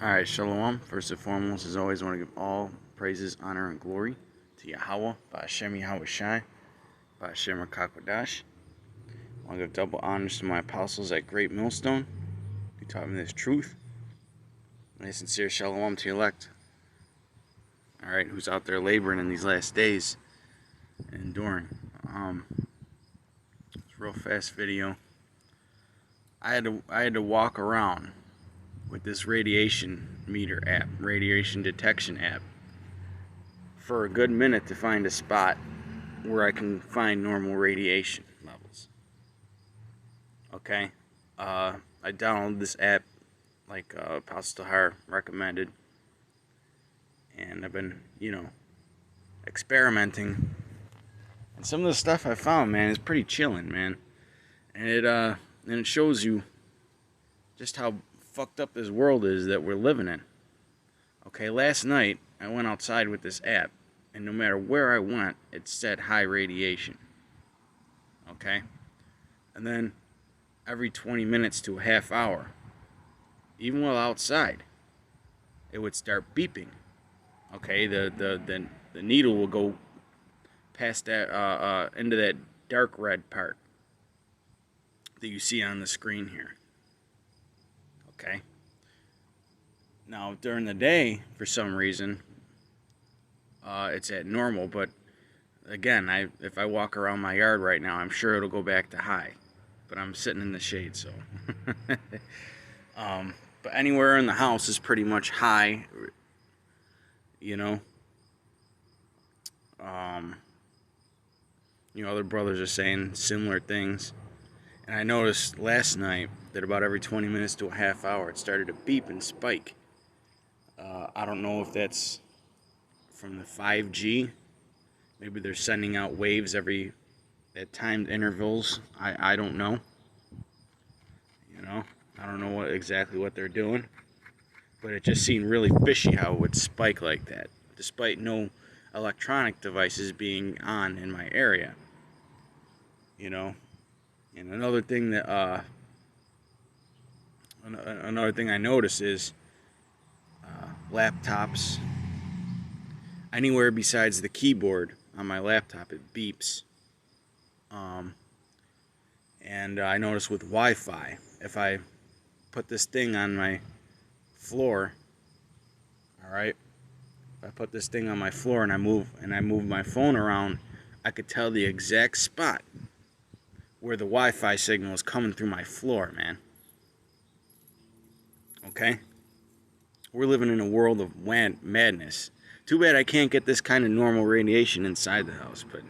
Alright, Shalom. First and foremost, as always, I want to give all praises, honor, and glory to Yahweh, Ba'ashem Yahweh Shai, Ba'ashem Rakakwadash. I want to give double honors to my apostles at Great Millstone, who taught me this truth. And a sincere Shalom to the elect, alright, who's out there laboring in these last days and enduring. It's a real fast video. I had to walk around with this radiation meter app, radiation detection app, for a good minute to find a spot where I can find normal radiation levels. Okay, I downloaded this app like Apostle Tahar recommended, and I've been, experimenting. And some of the stuff I found, man, is pretty chilling, man. And it shows you just how fucked up this world is that we're living in. Okay, last night I went outside with this app, and no matter where I went, it said high radiation. Okay, and then every 20 minutes to a half hour, even while outside, it would start beeping. Okay, the needle will go past that into that dark red part that you see on the screen here. Okay. Now during the day, for some reason, it's at normal. But again, if I walk around my yard right now, I'm sure it'll go back to high. But I'm sitting in the shade, so. But anywhere in the house is pretty much high. Other brothers are saying similar things. And I noticed last night that about every 20 minutes to a half hour, it started to beep and spike. I don't know if that's from the 5G. Maybe they're sending out waves at timed intervals. I don't know. I don't know exactly what they're doing. But it just seemed really fishy how it would spike like that, despite no electronic devices being on in my area. And another thing I notice is laptops. Anywhere besides the keyboard on my laptop, it beeps. And I notice with Wi-Fi, if I put this thing on my floor, all right, if I put this thing on my floor and I move my phone around, I could tell the exact spot where the Wi-Fi signal is coming through my floor, man. Okay? We're living in a world of madness. Too bad I can't get this kind of normal radiation inside the house, but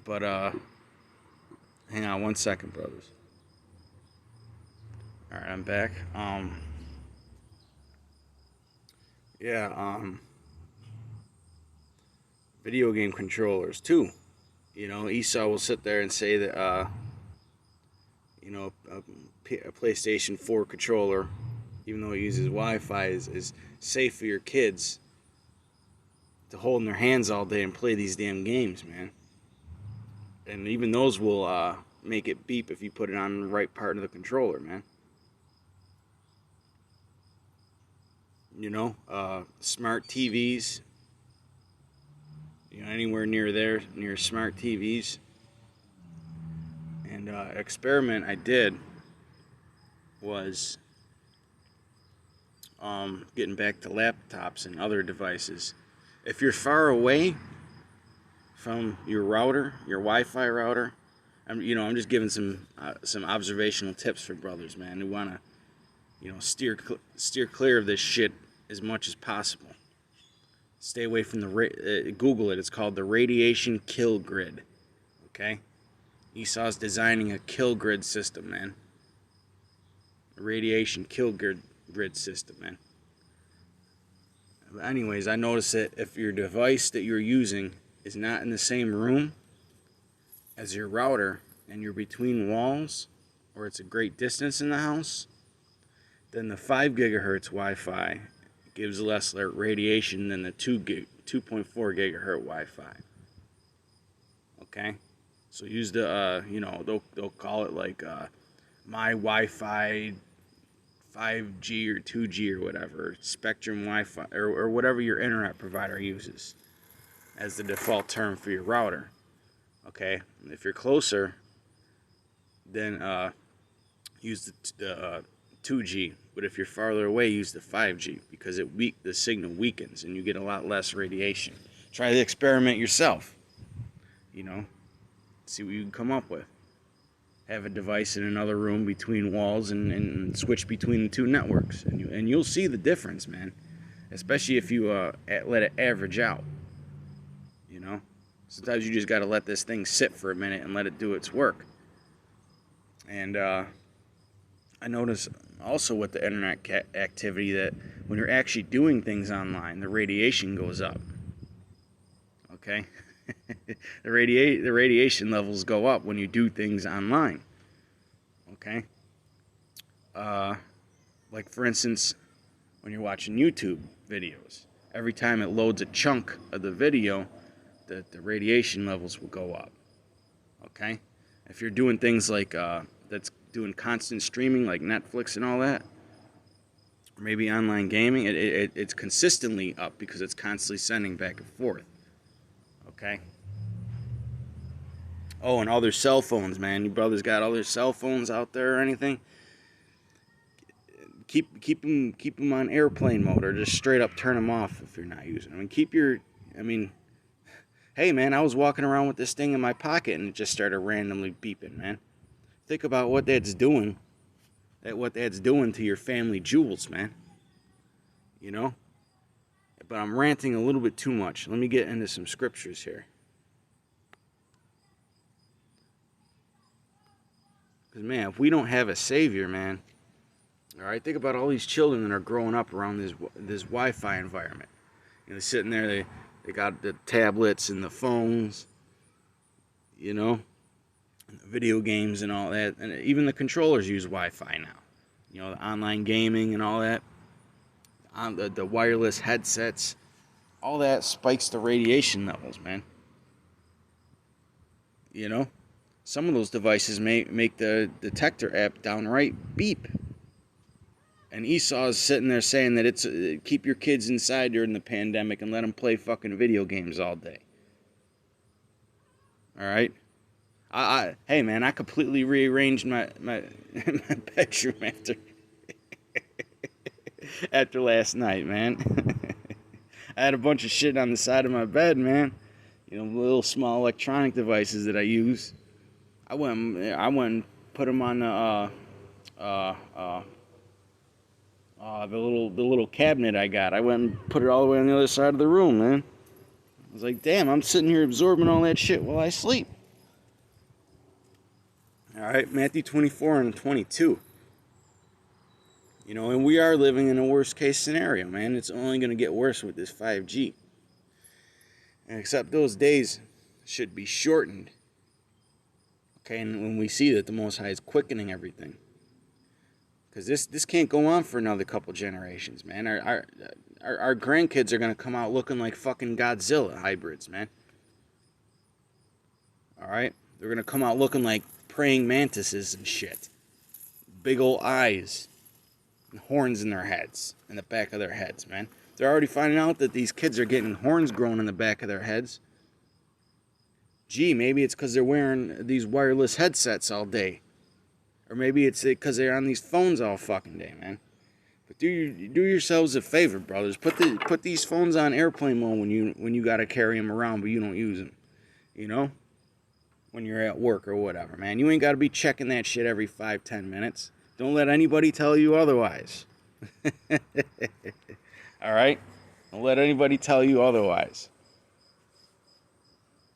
But hang on one second, brothers. All right, I'm back. Video game controllers too. Esau will sit there and say that a PlayStation 4 controller, even though it uses Wi-Fi, is safe for your kids to hold in their hands all day and play these damn games, man. And even those will make it beep if you put it on the right part of the controller, man. Smart TVs. Anywhere near there, near smart TVs. And experiment I did was getting back to laptops and other devices. If you're far away from your router, your Wi-Fi router, I'm just giving some observational tips for brothers, man, who wanna, steer clear of this shit as much as possible. Stay away from Google it. It's called the radiation kill grid. Okay, Esau's designing a kill grid system, man. A radiation kill grid system, man. But anyways, I noticed that if your device that you're using is not in the same room as your router and you're between walls, or it's a great distance in the house, then the 5 gigahertz Wi-Fi gives less radiation than the 2.4 gigahertz Wi-Fi. Okay? So use the, they'll call it like my Wi-Fi 5G or 2G or whatever, Spectrum Wi-Fi, or whatever your internet provider uses as the default term for your router. Okay, if you're closer, then use the 2G. But if you're farther away, use the 5G because the signal weakens and you get a lot less radiation. Try the experiment yourself. See what you can come up with. Have a device in another room between walls and switch between the two networks, and you'll see the difference, man. Especially if you let it average out. Sometimes you just got to let this thing sit for a minute and let it do its work. And I notice also with the internet activity that when you're actually doing things online, the radiation goes up. Okay? the radiation levels go up when you do things online. Okay? Like for instance, when you're watching YouTube videos, every time it loads a chunk of the video, the radiation levels will go up. Okay? If you're doing things like that's doing constant streaming like Netflix and all that, or maybe online gaming, it's consistently up because it's constantly sending back and forth. Okay? Oh, and all their cell phones, man. Your brother's got all their cell phones out there or anything. Keep them on airplane mode, or just straight up turn them off if you're not using them. Hey, man, I was walking around with this thing in my pocket and it just started randomly beeping, man. Think about what that's doing. What that's doing to your family jewels, man. But I'm ranting a little bit too much. Let me get into some scriptures here. Because, man, if we don't have a savior, man, all right, think about all these children that are growing up around this Wi-Fi environment. They're sitting there, they got the tablets and the phones, the video games and all that. And even the controllers use Wi-Fi now. The online gaming and all that. The wireless headsets. All that spikes the radiation levels, man. Some of those devices make the Detector app downright beep. And Esau's sitting there saying that it's keep your kids inside during the pandemic and let them play fucking video games all day. All right? Hey, man, I completely rearranged my bedroom after last night, man. I had a bunch of shit on the side of my bed, man. Little small electronic devices that I use. I went and put them on the little cabinet I got. I went and put it all the way on the other side of the room, man. I was like, damn, I'm sitting here absorbing all that shit while I sleep. All right, Matthew 24 and 22. And we are living in a worst case scenario, man. It's only going to get worse with this 5G. And except those days should be shortened. Okay, and when we see that the Most High is quickening everything. Because this can't go on for another couple generations, man. Our grandkids are going to come out looking like fucking Godzilla hybrids, man. All right? They're going to come out looking like praying mantises and shit. Big old eyes. And horns in their heads. In the back of their heads, man. They're already finding out that these kids are getting horns grown in the back of their heads. Gee, maybe it's because they're wearing these wireless headsets all day. Or maybe it's because they're on these phones all fucking day, man. But do yourselves a favor, brothers. Put these phones on airplane mode when you gotta carry them around, but you don't use them. When you're at work or whatever, man. You ain't gotta be checking that shit every 5-10 minutes. Don't let anybody tell you otherwise. All right? Don't let anybody tell you otherwise.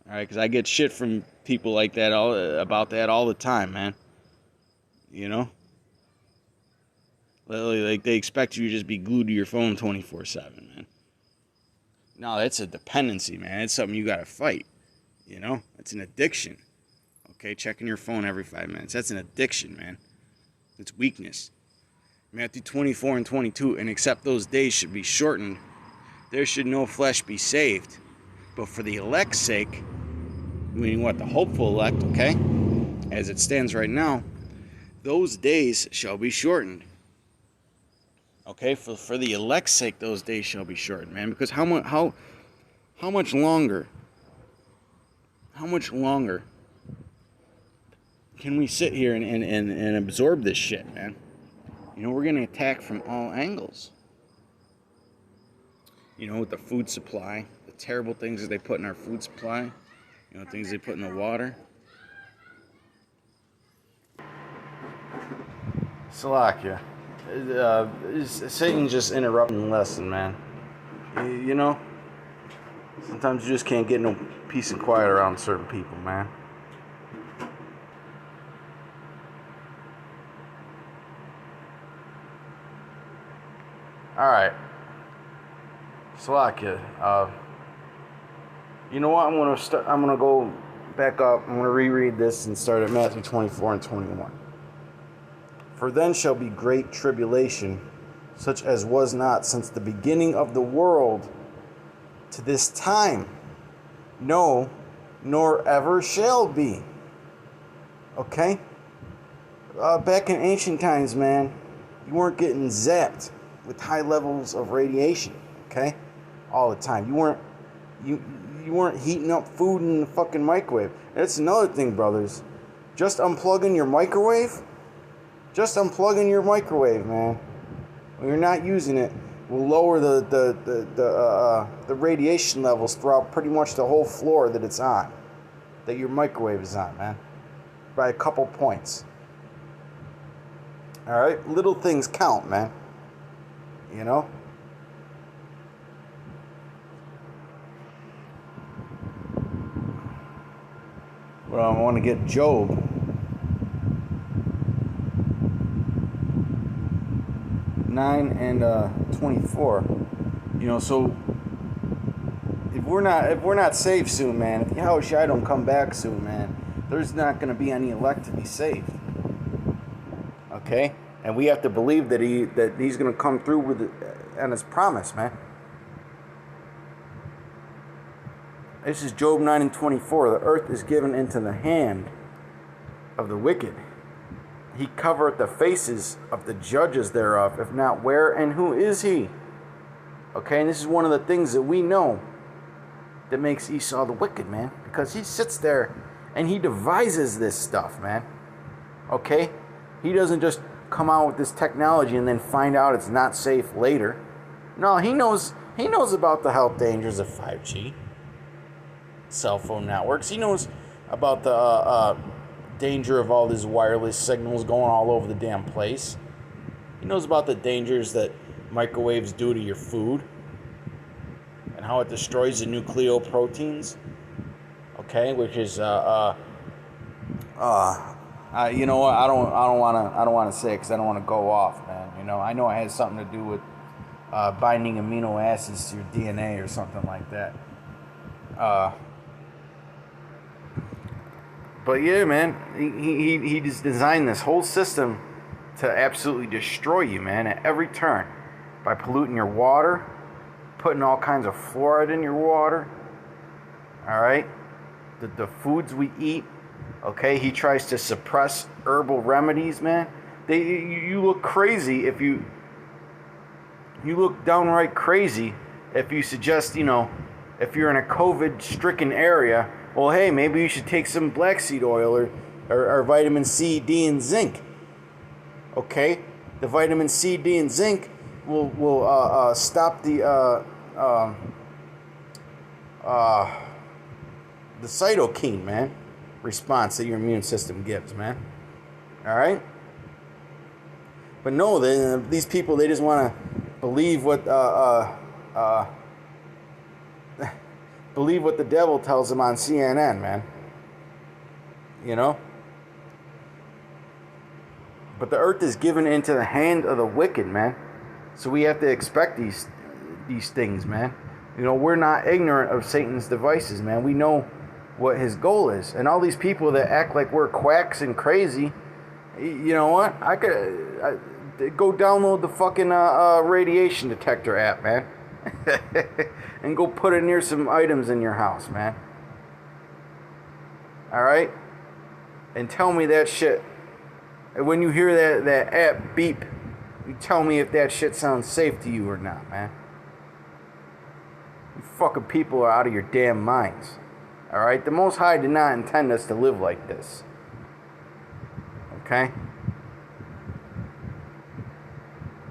All right? Because I get shit from people like that about that all the time, man. Like they expect you to just be glued to your phone 24/7, man. No, that's a dependency, man. It's something you gotta fight. It's an addiction. Okay, checking your phone every 5 minutes. That's an addiction, man. It's weakness. Matthew 24 and 22, and except those days should be shortened, there should no flesh be saved. But for the elect's sake, meaning what? The hopeful elect, okay? As it stands right now, those days shall be shortened. Okay, for the elect's sake, those days shall be shortened, man. Because how much longer? How much longer can we sit here and absorb this shit, man? You know, we're getting attacked from all angles. You know, with the food supply, the terrible things that they put in our food supply, you know, things they put in the water. Salakia. Satan's just interrupting the lesson, man. You know, sometimes you just can't get no peace and quiet around certain people, man. Alright. Salakia. You know what? I'm gonna go back up. I'm gonna reread this and start at Matthew 24 and 21. For then shall be great tribulation, such as was not since the beginning of the world to this time, no, nor ever shall be. Okay? Back in ancient times, man, you weren't getting zapped with high levels of radiation, okay? All the time. You weren't heating up food in the fucking microwave. That's another thing, brothers. Just unplugging your microwave. Just unplugging your microwave, man. When you're not using it, will lower the radiation levels throughout pretty much the whole floor that it's on, that your microwave is on, man, by a couple points. All right, little things count, man. You know. Well, I want to get Job. 9 and 24. You know, so if we're not saved soon, man, if Yahweh Shai don't come back soon, man, there's not going to be any elect to be saved. Okay, and we have to believe that he's going to come through with it and his promise, man. This is Job 9 and 24. The earth is given into the hand of the wicked. He covereth the faces of the judges thereof. If not, where and who is he? Okay, and this is one of the things that we know that makes Esau the wicked, man. Because he sits there and he devises this stuff, man. Okay? He doesn't just come out with this technology and then find out it's not safe later. No, he knows about the health dangers of 5G. Cell phone networks. He knows about the danger of all these wireless signals going all over the damn place. He knows about the dangers that microwaves do to your food and how it destroys the nucleoproteins. Okay, which is you know what? I don't want to say it because I don't want to go off, man. You know, I know it has something to do with binding amino acids to your DNA or something like that. But yeah, man, he just designed this whole system to absolutely destroy you, man, at every turn. By polluting your water, putting all kinds of fluoride in your water. Alright? The foods we eat. Okay? He tries to suppress herbal remedies, man. You look crazy if you look downright crazy if you suggest, you know, if you're in a COVID-stricken area, well, hey, maybe you should take some black seed oil or vitamin C, D, and zinc. Okay? The vitamin C, D, and zinc will stop the cytokine, man, response that your immune system gives, man. All right? But no, these people, they just want to believe what believe what the devil tells them on CNN, man. You know? But the earth is given into the hand of the wicked, man. So we have to expect these things, man. You know, we're not ignorant of Satan's devices, man. We know what his goal is. And all these people that act like we're quacks and crazy, you know what? I go download the fucking radiation detector app, man. And go put it near some items in your house, man. All right? And tell me that shit. And when you hear that app beep, you tell me if that shit sounds safe to you or not, man. You fucking people are out of your damn minds. All right? The Most High did not intend us to live like this. Okay?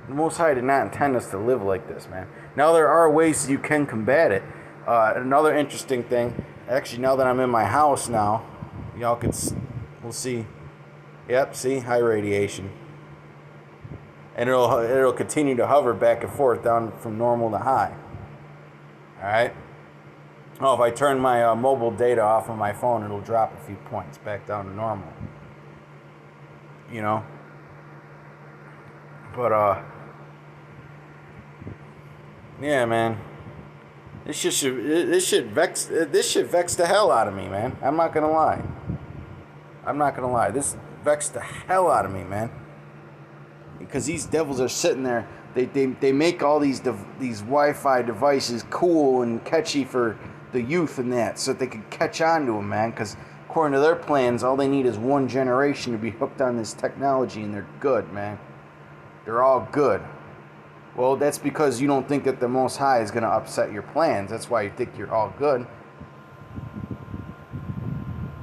The Most High did not intend us to live like this, man. Now there are ways you can combat it. Another interesting thing, actually, now that I'm in my house now, y'all could, we'll see. Yep, see, high radiation, and it'll continue to hover back and forth down from normal to high. All right. Oh, if I turn my mobile data off on my phone, it'll drop a few points back down to normal. You know. But yeah, man. This shit vex the hell out of me, man. I'm not gonna lie. This vexed the hell out of me, man. Because these devils are sitting there. They make all these Wi-Fi devices cool and catchy for the youth and that, so that they can catch on to them, man. Because according to their plans, all they need is one generation to be hooked on this technology, and they're good, man. They're all good. Well, that's because you don't think that the Most High is going to upset your plans. That's why you think you're all good.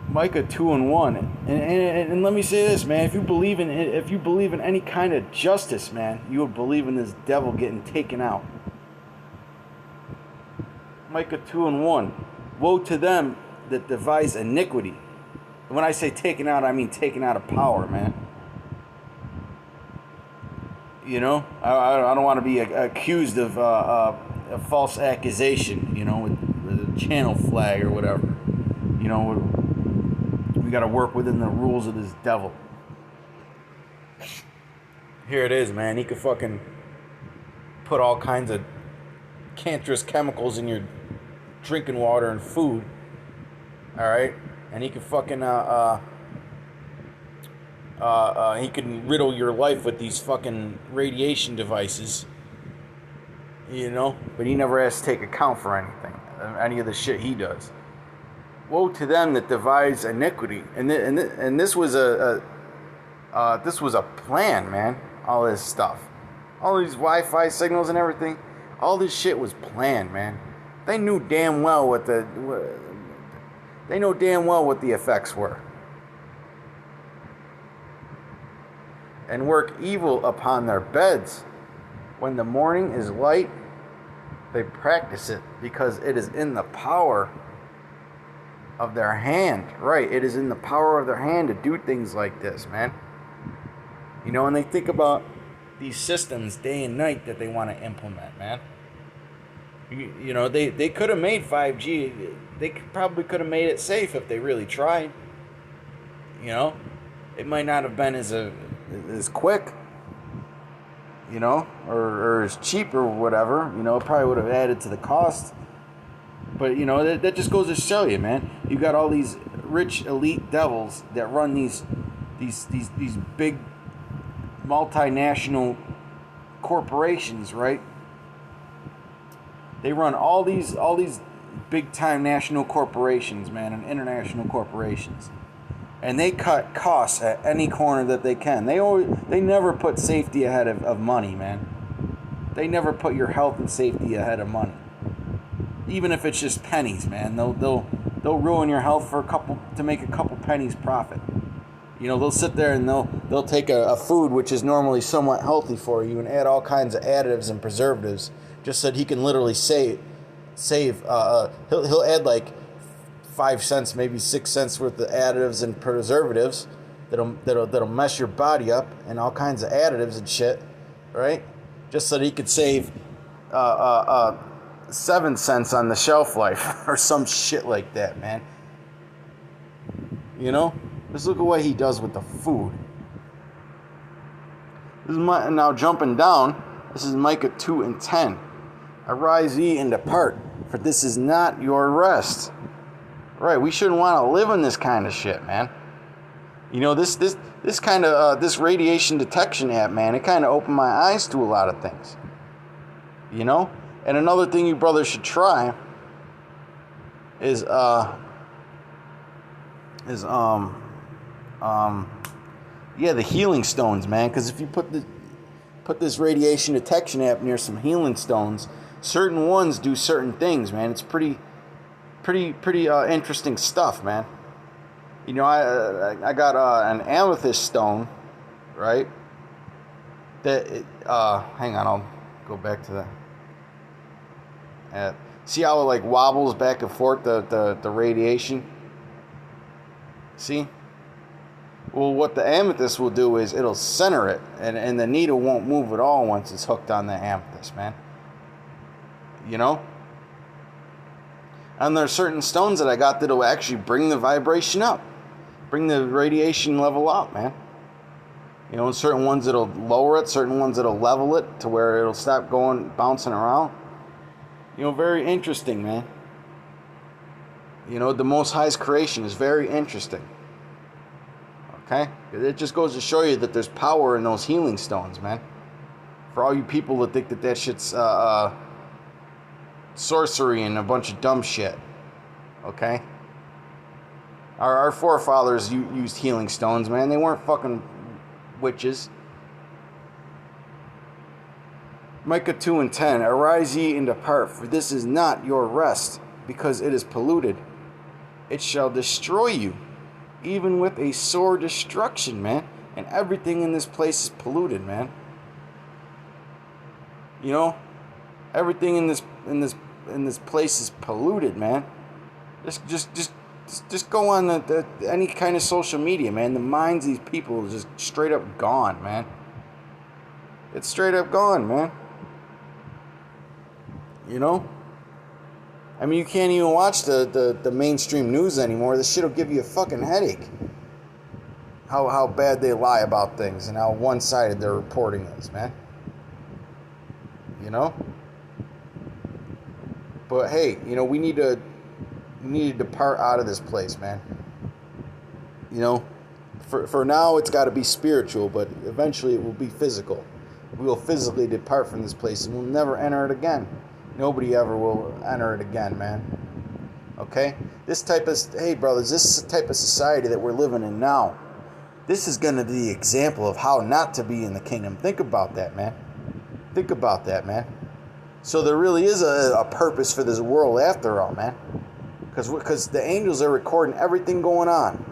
Micah 2:1, and let me say this, man. If you believe in any kind of justice, man, you would believe in this devil getting taken out. Micah 2:1, woe to them that devise iniquity. And when I say taken out, I mean taken out of power, man. You know, I don't want to be accused of a false accusation, you know, with a channel flag or whatever. You know, we got to work within the rules of this devil. Here it is, man. He could fucking put all kinds of cancerous chemicals in your drinking water and food. All right? And he could fucking he can riddle your life with these fucking radiation devices, you know, but he never has to take account for anything, any of the shit he does. Woe to them that devise iniquity, and this was a plan, man. All this stuff, all these Wi-Fi signals and everything, all this shit was planned, man. They knew damn well what the effects were. And work evil upon their beds. When the morning is light, they practice it, because it is in the power of their hand. Right, it is in the power of their hand to do things like this, man. You know, and they think about these systems day and night that they want to implement, man. You know, they could have made 5G. They probably could have made it safe if they really tried. You know, it might not have been as quick, you know, or as cheap or whatever. You know, it probably would have added to the cost. But, you know, that just goes to show you, man. You got all these rich elite devils that run these big multinational corporations, right? They run all these big time national corporations, man, and international corporations. And they cut costs at any corner that they can. They never put safety ahead of money, man. They never put your health and safety ahead of money. Even if it's just pennies, man. They'll ruin your health to make a couple pennies profit. You know, they'll sit there and they'll take a food which is normally somewhat healthy for you and add all kinds of additives and preservatives just so that he can literally save. He'll add like 5 cents, maybe 6 cents worth of additives and preservatives that'll mess your body up, and all kinds of additives and shit, right? Just so that he could save 7 cents on the shelf life or some shit like that, man. You know, just look at what he does with the food. Now jumping down, this is Micah 2:10. Arise ye and depart, for this is not your rest. Right, we shouldn't want to live in this kind of shit, man. You know, this kind of this radiation detection app, man, it kind of opened my eyes to a lot of things. You know, and another thing you brothers should try is is um yeah, the healing stones, man. Because if you put this radiation detection app near some healing stones, certain ones do certain things, man. It's pretty interesting stuff, man. You know, I got an amethyst stone, right? Hang on, I'll go back to that. See how it like wobbles back and forth, the radiation? See? Well, what the amethyst will do is it'll center it, and the needle won't move at all once it's hooked on the amethyst, man. You know? And there are certain stones that I got that'll actually bring the vibration up, bring the radiation level up, man. You know, certain ones that'll lower it, certain ones that'll level it to where it'll stop bouncing around. You know, very interesting, man. You know, the Most High's creation is very interesting. Okay? It just goes to show you that there's power in those healing stones, man. For all you people that think that shit's sorcery and a bunch of dumb shit. Okay? Our forefathers used healing stones, man. They weren't fucking witches. Micah 2:10. Arise ye and depart, for this is not your rest, because it is polluted. It shall destroy you, even with a sore destruction, man. And everything in this place is polluted, man. You know, everything in this place is polluted, man. Just go on any kind of social media, man. The minds of these people are just straight up gone, man. It's straight up gone, man. You know? I mean, you can't even watch the mainstream news anymore. This shit will give you a fucking headache. How bad they lie about things and how one-sided their reporting is, man. You know? But hey, you know, we need to depart out of this place, man. You know? For now, it's got to be spiritual, but eventually it will be physical. We will physically depart from this place and we'll never enter it again. Nobody ever will enter it again, man. Okay? Hey, brothers, this type of society that we're living in now, this is going to be the example of how not to be in the kingdom. Think about that, man. Think about that, man. So there really is a purpose for this world after all, man. Because the angels are recording everything going on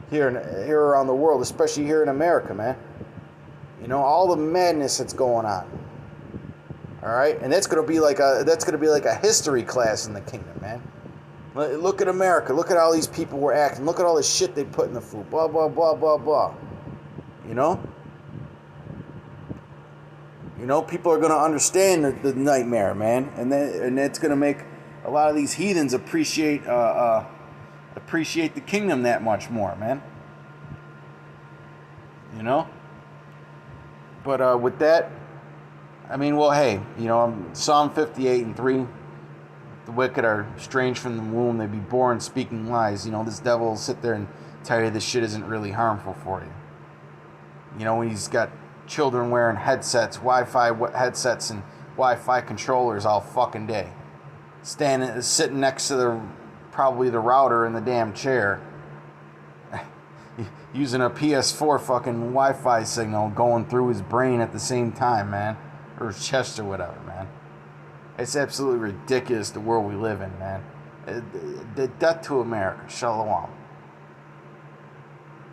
here around the world, especially here in America, man. You know, all the madness that's going on. All right, and that's gonna be like a history class in the kingdom, man. Look at America. Look at how these people were acting. Look at all this shit they put in the food. Blah blah blah blah blah. You know. You know, people are gonna understand the nightmare, man, and it's gonna make a lot of these heathens appreciate the kingdom that much more, man. You know. But with that. I mean, well, hey, you know, Psalm 58:3, the wicked are strange from the womb, they be born speaking lies. You know, this devil will sit there and tell you this shit isn't really harmful for you. You know, he's got children wearing headsets, Wi-Fi headsets, and Wi-Fi controllers all fucking day. Sitting next to probably the router in the damn chair. Using a PS4 fucking Wi-Fi signal going through his brain at the same time, man. Or his chest or whatever, man. It's absolutely ridiculous the world we live in, man. Death to America. Shalom.